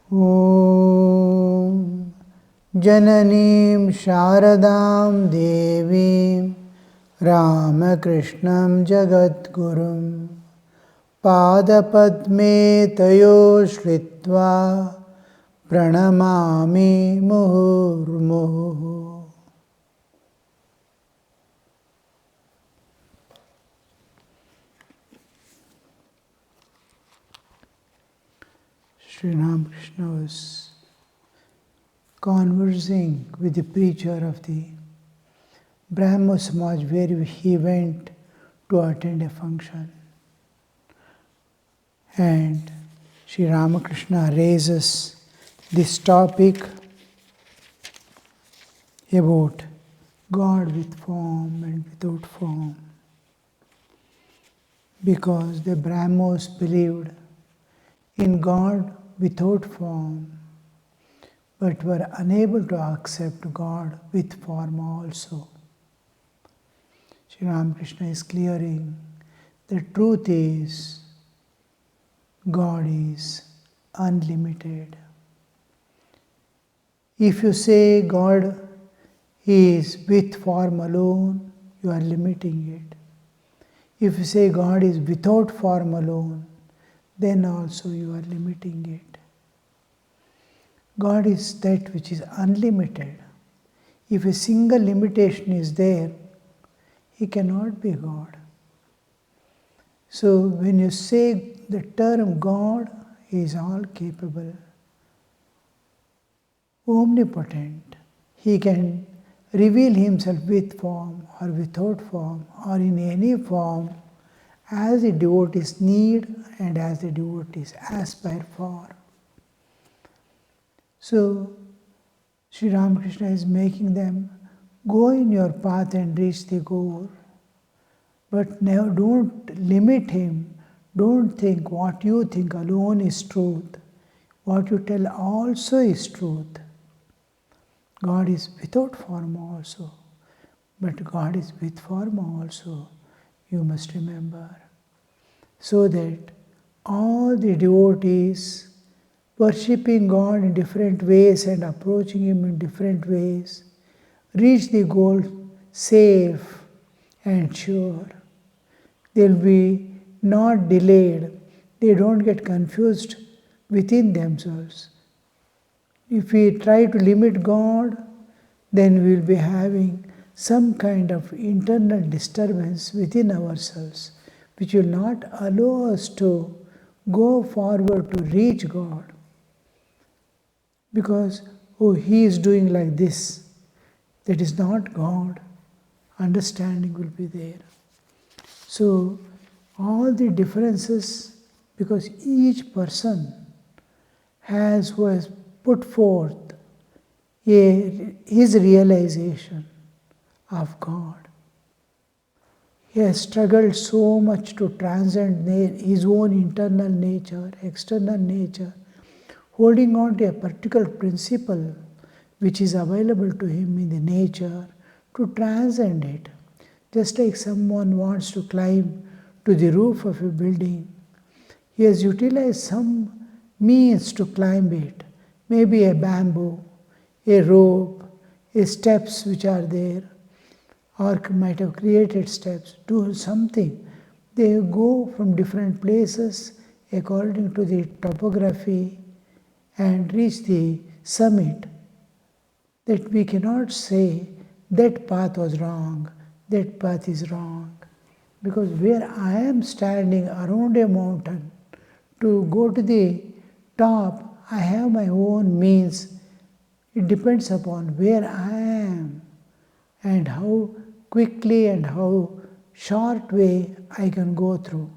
Om Jananim Sharadam Devim Ramakrishnam Jagadgurum Padapadme Tayo Shritva Pranamami Muhurmuhu. Sri Ramakrishna was conversing with the preacher of the Brahmo Samaj, where he went to attend a function. And Sri Ramakrishna raises this topic about God with form and without form, because the Brahmos believed in God without form, but were unable to accept God with form also. Sri Ramakrishna is clearing the truth is God is unlimited. If you say God is with form alone, you are limiting it. If you say God is without form alone, then also you are limiting it. God is that which is unlimited. If a single limitation is there, He cannot be God. So when you say the term God, He is all capable, omnipotent. He can reveal Himself with form or without form or in any form as the devotees need and as the devotees aspire for. So, Sri Ramakrishna is making them go in your path and reach the goal. But now don't limit Him. Don't think what you think alone is truth. What you tell also is truth. God is without form also. But God is with form also. You must remember. So that all the devotees worshipping God in different ways and approaching Him in different ways reach the goal safe and sure. They will be not delayed. They don't get confused within themselves. If we try to limit God, then we will be having some kind of internal disturbance within ourselves, which will not allow us to go forward to reach God. Because, oh, He is doing like this. That is not God. Understanding will be there. So, all the differences, because each person who has put forth his realization of God. He has struggled so much to transcend his own internal nature, external nature, holding on to a particular principle which is available to him in the nature, to transcend it. Just like someone wants to climb to the roof of a building, he has utilized some means to climb it, maybe a bamboo, a rope, steps which are there, or might have created steps, do something. They go from different places according to the topography and reach the summit. That we cannot say that path was wrong, that path is wrong. Because where I am standing around a mountain, to go to the top, I have my own means. It depends upon where I am and how quickly and how short way I can go through.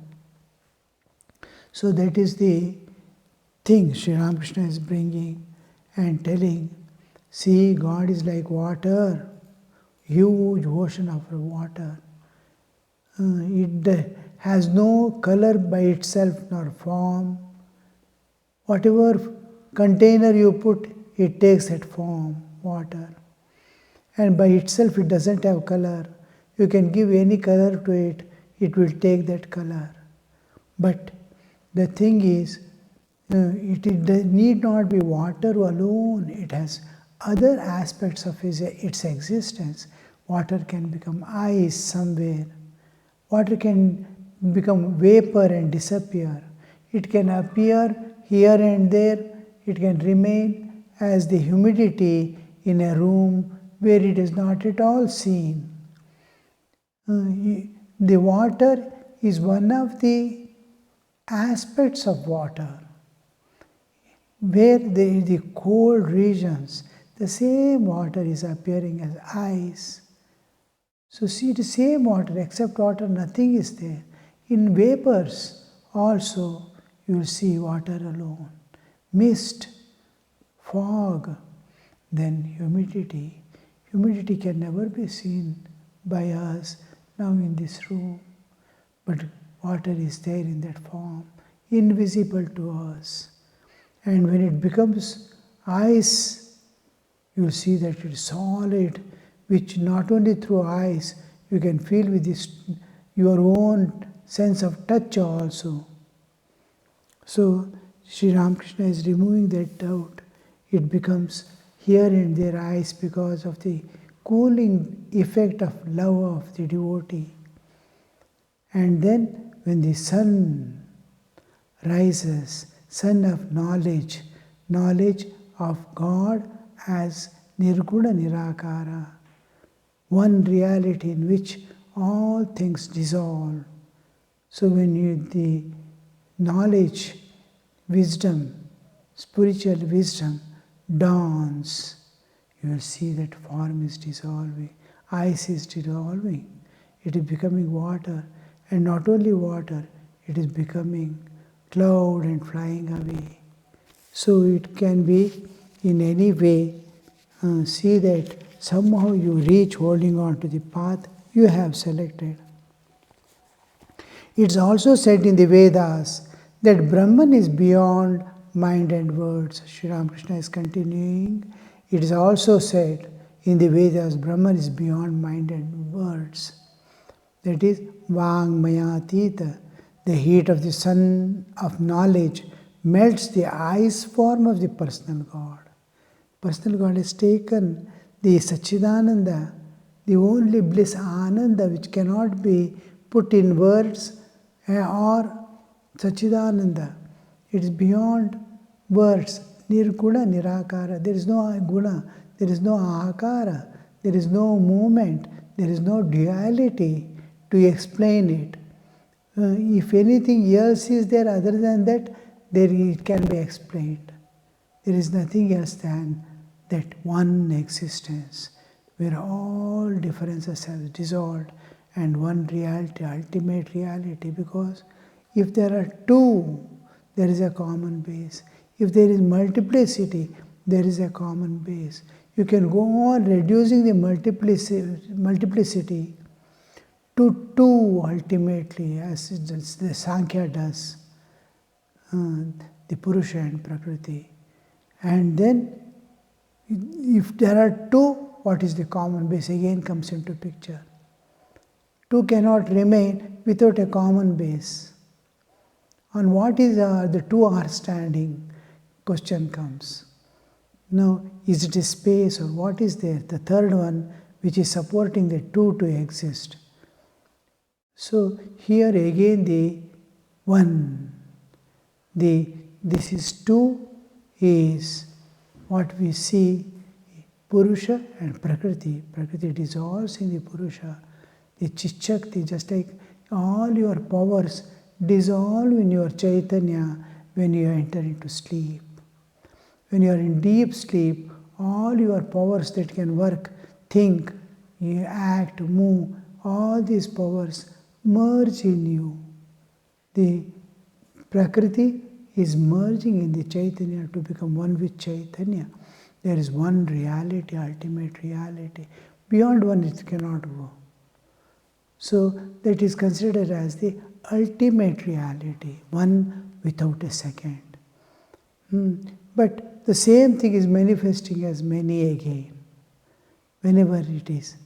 So that is the thing Sri Ramakrishna is bringing and telling. See, God is like water, huge ocean of water. It has no color by itself nor form. Whatever container you put, it takes that form, water. And by itself it doesn't have color. You can give any color to it, it will take that color. But the thing is, it need not be water alone. It has other aspects of its existence. Water can become ice somewhere. Water can become vapor and disappear. It can appear here and there. It can remain as the humidity in a room where it is not at all seen. The water is one of the aspects of water. Where the cold regions, the same water is appearing as ice. So see, the same water, except water, nothing is there. In vapors also, you will see water alone. Mist, fog, then humidity. Humidity can never be seen by us now in this room, but water is there in that form, invisible to us. And when it becomes ice, you will see that it is solid, which not only through ice, you can feel with your own sense of touch also. So, Sri Ramakrishna is removing that doubt. It becomes here and there ice because of the cooling effect of love of the devotee. And then when the sun rises, sun of knowledge, knowledge of God as Nirguna Nirakara, one reality in which all things dissolve. So when the knowledge, wisdom, spiritual wisdom dawns, you will see that form is dissolving, ice is dissolving, it is becoming water, and not only water, it is becoming cloud and flying away. So it can be in any way, see that somehow you reach holding on to the path you have selected. It's also said in the Vedas that Brahman is beyond mind and words. Sri Ramakrishna is continuing. It is also said in the Vedas, Brahman is beyond mind and words. That is, Vang Mayatita, the heat of the sun of knowledge melts the ice form of the personal God. Personal God has taken the Ch.10, the only bliss Ananda which cannot be put in words or Ch.10. It is beyond words. Nirguna Nirakara. There is no guna, there is no akara, there is no movement, there is no duality to explain it. If anything else is there other than that, it can be explained. There is nothing else than that one existence where all differences have dissolved and one reality, ultimate reality, because if there are two, there is a common base. If there is multiplicity, there is a common base. You can go on reducing the multiplicity to two ultimately, as the Sankhya does, the Purusha and Prakriti. And then, if there are two, what is the common base again comes into picture. Two cannot remain without a common base. On what is the two are standing? Question comes. Now, is it a space or what is there? The third one which is supporting the two to exist. So here again the one, this is two is what we see, Purusha and Prakriti. Prakriti dissolves in the Purusha. The Chit-Shakti, just like all your powers dissolve in your Chaitanya when you enter into sleep. When you are in deep sleep, all your powers that can work, think, act, move, all these powers merge in you. The Prakriti is merging in the Chaitanya to become one with Chaitanya. There is one reality, ultimate reality. Beyond one it cannot go. So that is considered as the ultimate reality, one without a second. But the same thing is manifesting as many again, whenever it is.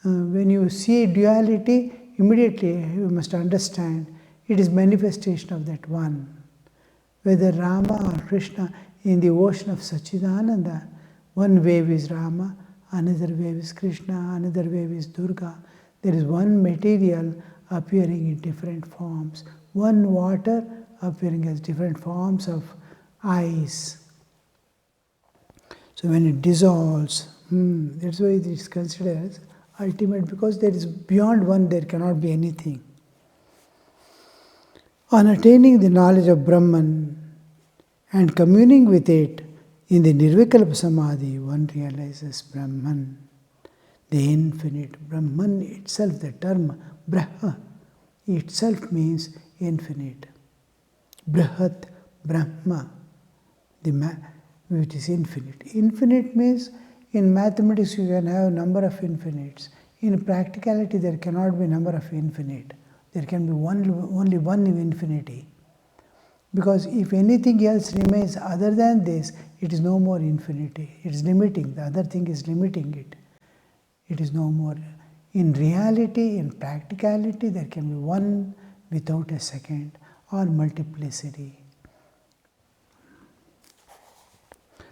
When you see duality, immediately you must understand it is manifestation of that one. whether Rama or Krishna in the ocean of Sachidananda. One wave is Rama, another wave is Krishna, another wave is Durga. There is one material appearing in different forms, one water appearing as different forms of ice. So when it dissolves, that's why it is considered as ultimate, because there is beyond one, there cannot be anything. On attaining the knowledge of Brahman and communing with it in the Nirvikalpa Samadhi, one realizes Brahman, the infinite. Brahman itself, the term Brahma itself means infinite. Brahat, Brahma, which is infinite. Infinite means in mathematics you can have a number of infinites. In practicality there cannot be number of infinite. There can be only one infinity. Because if anything else remains other than this, it is no more infinity. It is limiting. The other thing is limiting it. It is no more. In reality, in practicality, there can be one without a second or multiplicity.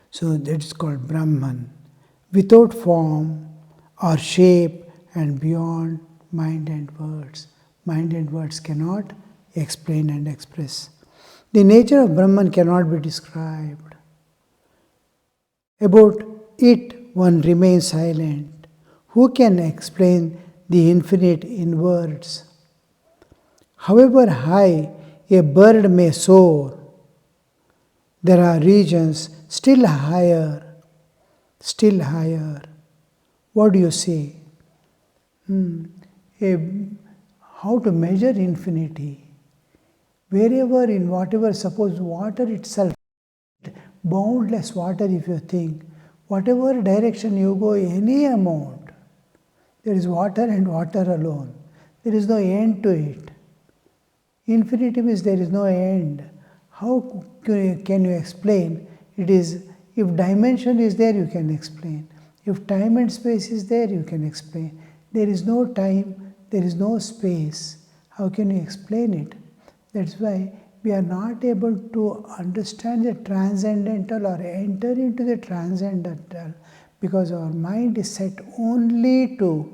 So that is called Brahman. Without form or shape and beyond mind and words. Mind and words cannot explain and express. The nature of Brahman cannot be described. About it one remains silent. Who can explain the infinite in words? However high a bird may soar, there are regions still higher. What do you say? How to measure infinity? Wherever, in whatever, suppose water itself, boundless water if you think, whatever direction you go, any amount, there is water and water alone. There is no end to it. Infinity means there is no end. How can you explain? It is, if dimension is there, you can explain. If time and space is there, you can explain. There is no time, there is no space. How can you explain it? That's why we are not able to understand the transcendental or enter into the transcendental, because our mind is set only to,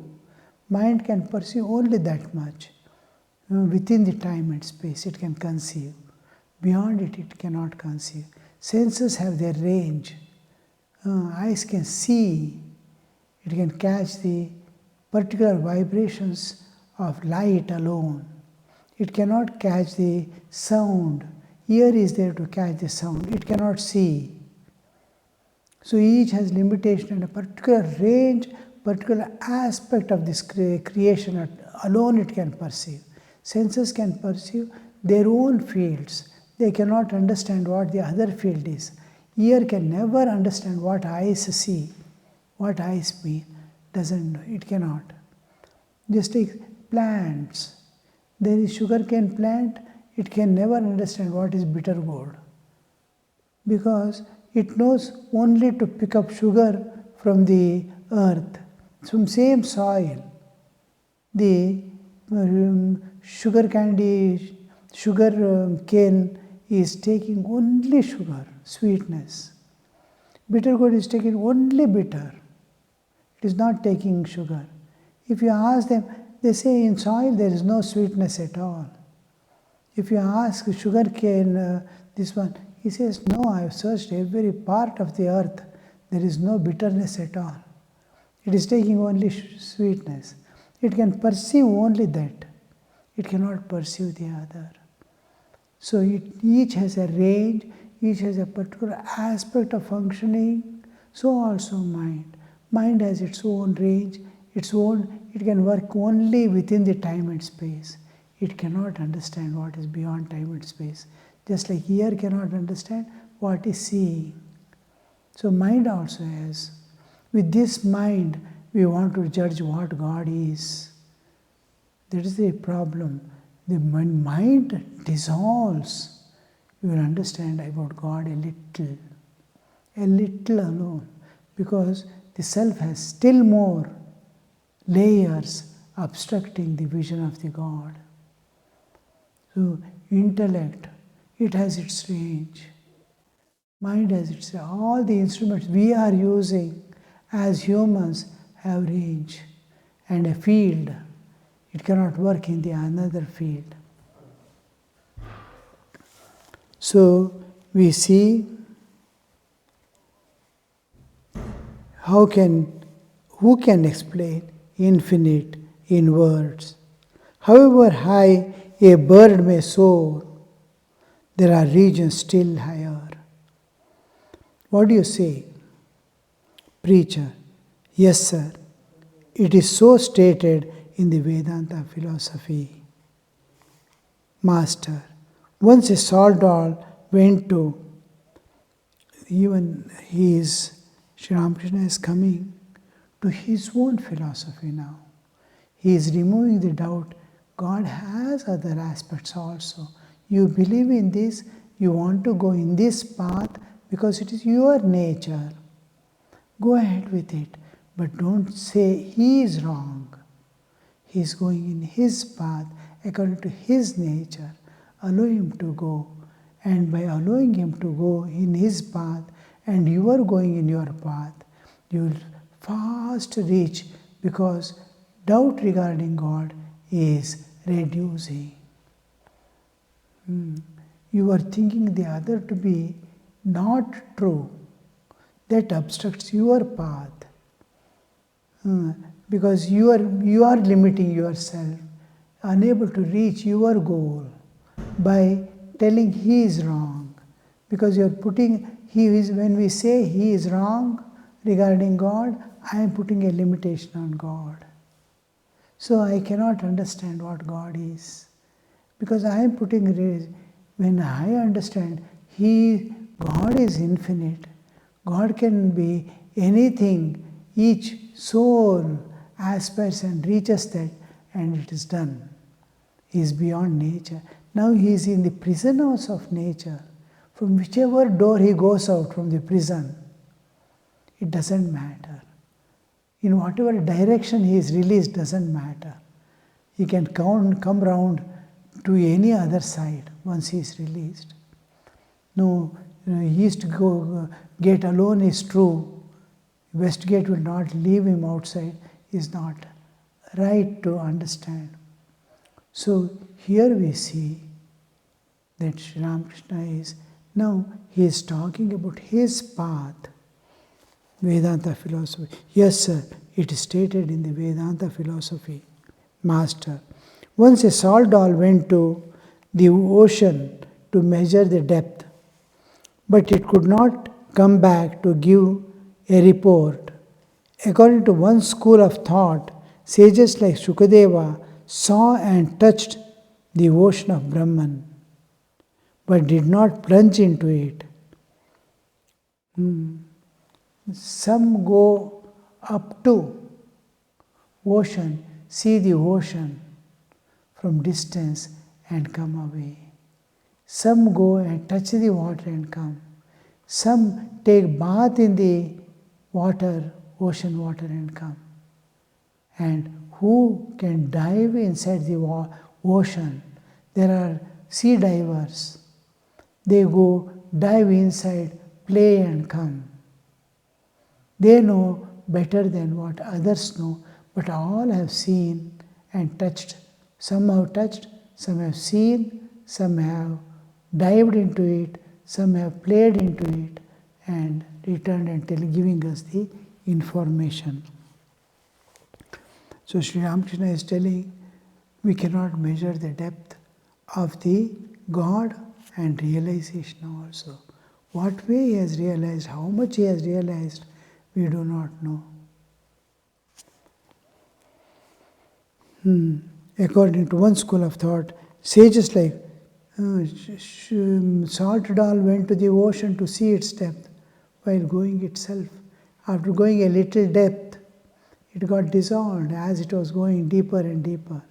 mind can perceive only that much. Within the time and space it can conceive. Beyond it, it cannot conceive. Senses have their range. Eyes can see. It can catch the particular vibrations of light alone. It cannot catch the sound. Ear is there to catch the sound. It cannot see. So each has limitation and a particular range, particular aspect of this creation alone it can perceive. Senses can perceive their own fields. They cannot understand what the other field is. Ear can never understand what eyes see, what eyes mean. Doesn't know. It cannot. Just take plants. There is sugarcane plant. It can never understand what is bitter gourd, because it knows only to pick up sugar from the earth, from same soil. The sugar cane is taking only sugar, sweetness. Bitter gourd is taking only bitter. It is not taking sugar. If you ask them, they say in soil there is no sweetness at all. If you ask sugar cane, this one, he says, no, I have searched every part of the earth. There is no bitterness at all. It is taking only sweetness. It can perceive only that. It cannot perceive the other. So each has a range, each has a particular aspect of functioning. So also mind. Mind has its own range, it can work only within the time and space. It cannot understand what is beyond time and space. Just like ear cannot understand what is seeing. So mind also has. With this mind, we want to judge what God is. That is the problem. The mind dissolves. You will understand about God a little alone, because the self has still more layers obstructing the vision of the God. So intellect it has its range. Mind has its range. All the instruments we are using as humans have range and a field. It cannot work in the another field. So we see who can explain infinite in words. However high a bird may soar, there are regions still higher. What do you say? Preacher, yes sir, it is so stated in the Vedanta philosophy. Master, once a soldat went to, even Sri Ramakrishna is coming to his own philosophy now. He is removing the doubt. God has other aspects also. You believe in this, you want to go in this path because it is your nature. Go ahead with it, but don't say he is wrong. He is going in his path according to his nature. Allow him to go, and by allowing him to go in his path and you are going in your path, you will fast reach, because doubt regarding God is reducing. You are thinking the other to be not true. That obstructs your path. Because you are limiting yourself, unable to reach your goal by telling he is wrong. Because you are putting, when we say he is wrong regarding God, I am putting a limitation on God. So I cannot understand what God is. Because I am putting, when I understand God is infinite, God can be anything, each soul aspires and reaches that, and it is done. He is beyond nature. Now he is in the prison house of nature. From whichever door he goes out from the prison, it doesn't matter. In whatever direction he is released doesn't matter. He can come round to any other side once he is released. No, east gate alone is true. West gate will not leave him outside, is not right to understand. So here we see that Sri Ramakrishna is, now he is talking about his path, Vedanta philosophy. Yes sir, it is stated in the Vedanta philosophy. Master, once a salt doll went to the ocean to measure the depth, but it could not come back to give a report. According to one school of thought, sages like Shukadeva saw and touched the ocean of Brahman, but did not plunge into it. Some go up to ocean, see the ocean from distance and come away. Some go and touch the water and come. Some take bath in the water, ocean water, and come. And who can dive inside the ocean? There are sea divers. They go dive inside, play and come. They know better than what others know, but all have seen and touched. Some have touched, some have seen, some have dived into it, some have played into it and returned and giving us the information. So Sri Ramakrishna is telling we cannot measure the depth of the God and realization also. What way he has realized, how much he has realized, we do not know. According to one school of thought, sages like salt doll went to the ocean to see its depth while going itself. After going a little depth, it got dissolved as it was going deeper and deeper.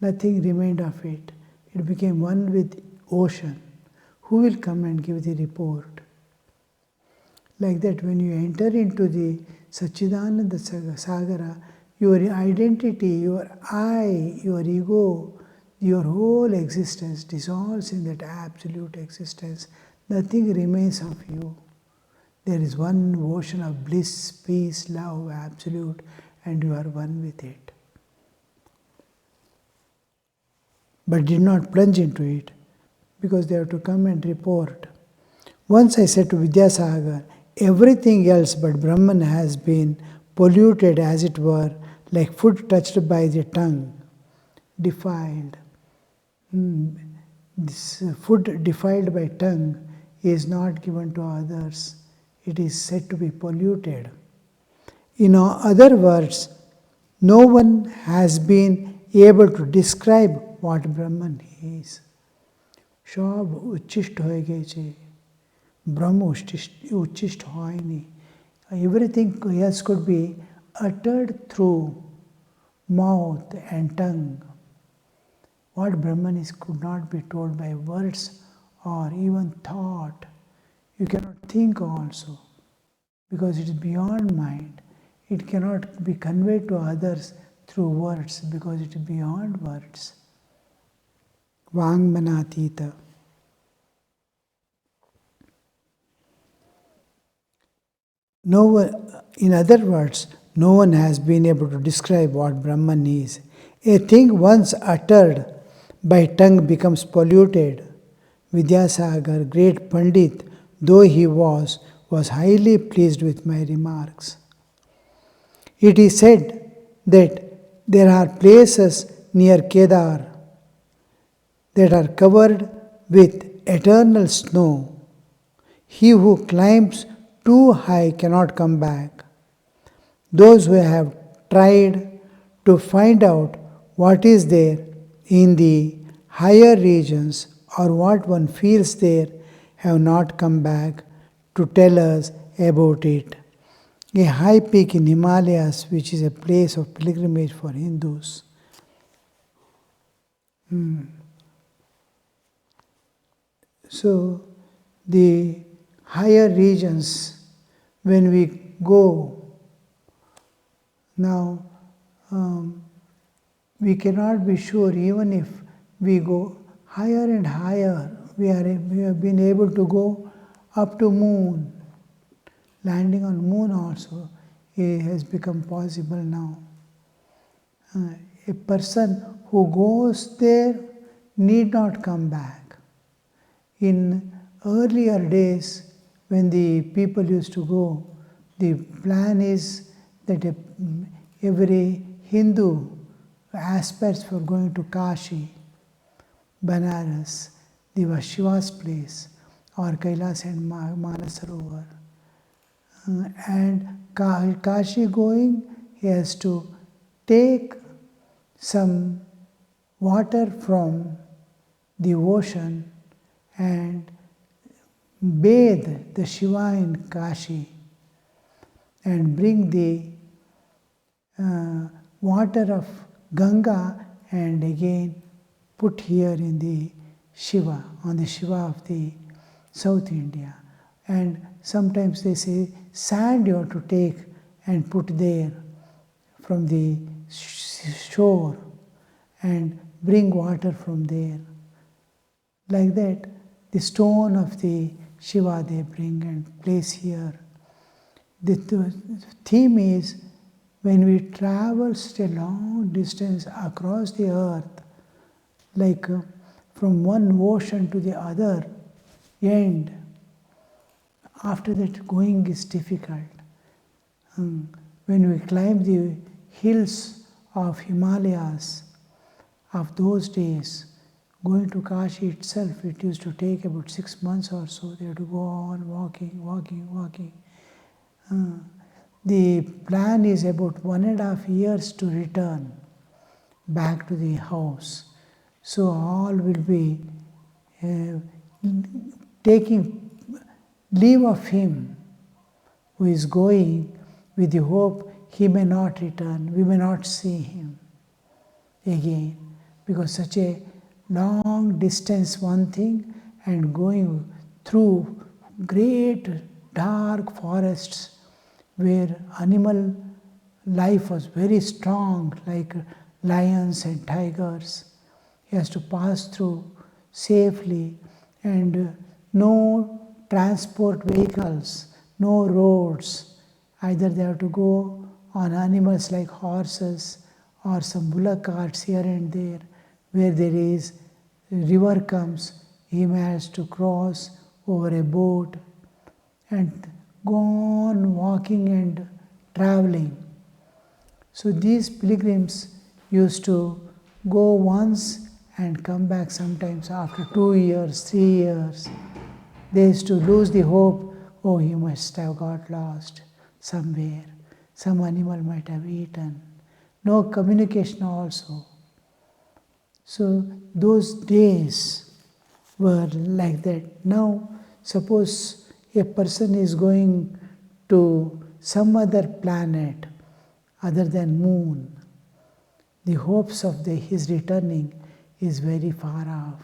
Nothing remained of it. It became one with ocean. Who will come and give the report? Like that, when you enter into the Ch.10 Sagara, your identity, your I, your ego, your whole existence dissolves in that absolute existence. Nothing remains of you. There is one ocean of bliss, peace, love, absolute, and you are one with it. But did not plunge into it because they have to come and report. Once I said to Vidyasagar, everything else but Brahman has been polluted, as it were, like food touched by the tongue, defiled. This food defiled by tongue is not given to others. It is said to be polluted. In other words, no one has been able to describe what Brahman is. Shab uchist hoye gaye. Brahmo uchist hoyni. Everything else could be uttered through mouth and tongue. What Brahman is could not be told by words or even thought. You cannot think also, because it is beyond mind. It cannot be conveyed to others through words, because it is beyond words. Vangmanatita. No one, in other words, no one has been able to describe what Brahman is. A thing once uttered by tongue becomes polluted. Vidyasagar, great Pandit, though he was highly pleased with my remarks. It is said that there are places near Kedar that are covered with eternal snow. He who climbs too high cannot come back. Those who have tried to find out what is there in the higher regions or what one feels there have not come back to tell us about it. A high peak in Himalayas, which is a place of pilgrimage for Hindus. So, the higher regions, when we go, now we cannot be sure, even if we go higher and higher, we have been able to go up to moon. Landing on moon also has become possible now. A person who goes there need not come back. In earlier days, when the people used to go, the plan is that every Hindu aspires for going to Kashi, Banaras, the Shiva's place, or Kailas and Manasarovar. And Kashi going, he has to take some water from the ocean and bathe the Shiva in Kashi and bring the water of Ganga and again put here in the Shiva, on the Shiva of the South India. And sometimes they say sand you have to take and put there from the shore and bring water from there. Like that, the stone of the Shiva they bring and place here. The theme is, when we travel such a long distance across the earth, like from one ocean to the other end, after that going is difficult. When we climb the hills of Himalayas of those days, going to Kashi itself, it used to take about 6 months or so. They had to go on walking. The plan is about 1.5 years to return back to the house. So all will be taking leave of him who is going with the hope he may not return, we may not see him again. Because such a long distance, one thing, and going through great dark forests where animal life was very strong, like lions and tigers. he has to pass through safely, and no transport vehicles, no roads. Either they have to go on animals like horses or some bullock carts here and there. Where there is river comes, he has to cross over a boat and go on walking and traveling. So these pilgrims used to go once and come back sometimes after 2 years, 3 years. They used to lose the hope, oh, he must have got lost somewhere. Some animal might have eaten. No communication also. So those days were like that. Now, suppose a person is going to some other planet other than moon, the hopes of his returning is very far off.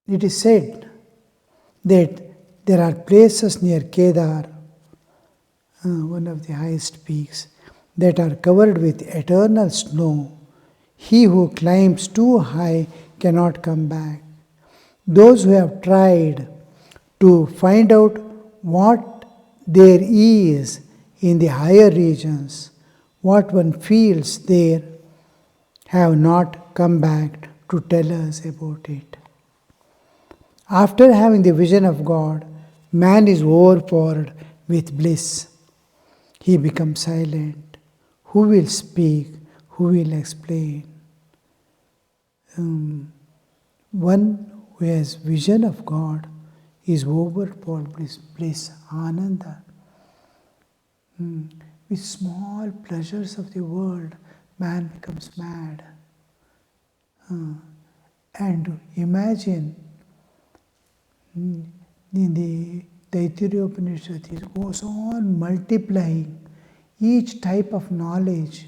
It is said that there are places near Kedar, one of the highest peaks, that are covered with eternal snow. He who climbs too high cannot come back. Those who have tried to find out what there is in the higher regions, what one feels there, have not come back to tell us about it. After having the vision of God, man is overpowered with bliss. He becomes silent. Who will speak? Who will explain? One who has vision of God is overpowered with bliss, ananda. With small pleasures of the world, man becomes mad. And imagine, in the Taittiriya Upanishad, it goes on multiplying each type of knowledge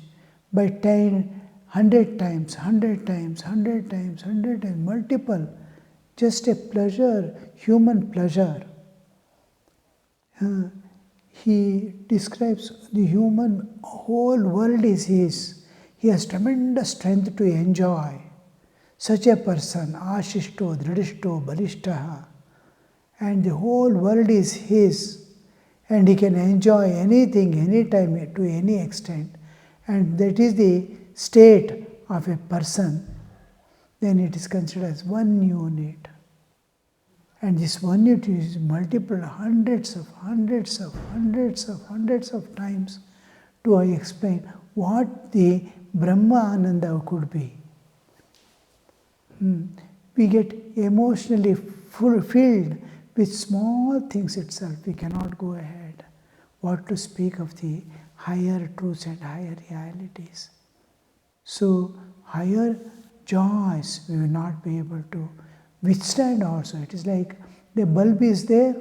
by 100 times, 100 times, 100 times, 100 times, multiple. Just a pleasure, human pleasure. He describes the human, whole world is his. He has tremendous strength to enjoy. Such a person, ashishto, dridishto, balishtaha, and the whole world is his, and he can enjoy anything, anytime, to any extent, and that is the state of a person, then it is considered as one unit. And this one unit is multiple hundreds of times to explain what the Brahma Ananda could be. We get emotionally fulfilled with small things itself. We cannot go ahead. What to speak of the higher truths and higher realities. So, higher joys we will not be able to withstand also. It is like the bulb is there,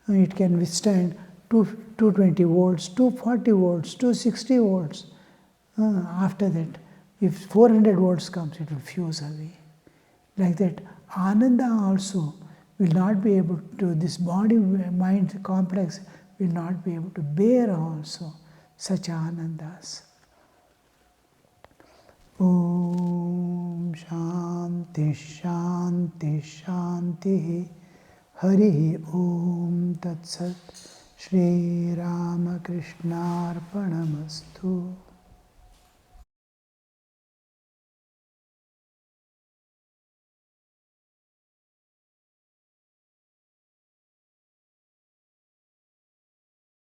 it can withstand 220 volts, 240 volts, 260 volts. After that, if 400 volts comes, it will fuse away. Like that, Ananda also will not be able to, this body-mind complex will not be able to bear also such Anandas. Om Shanti Shanti Shanti Hari Om Tat Sat Shri Ramakrishna Arpanamastu.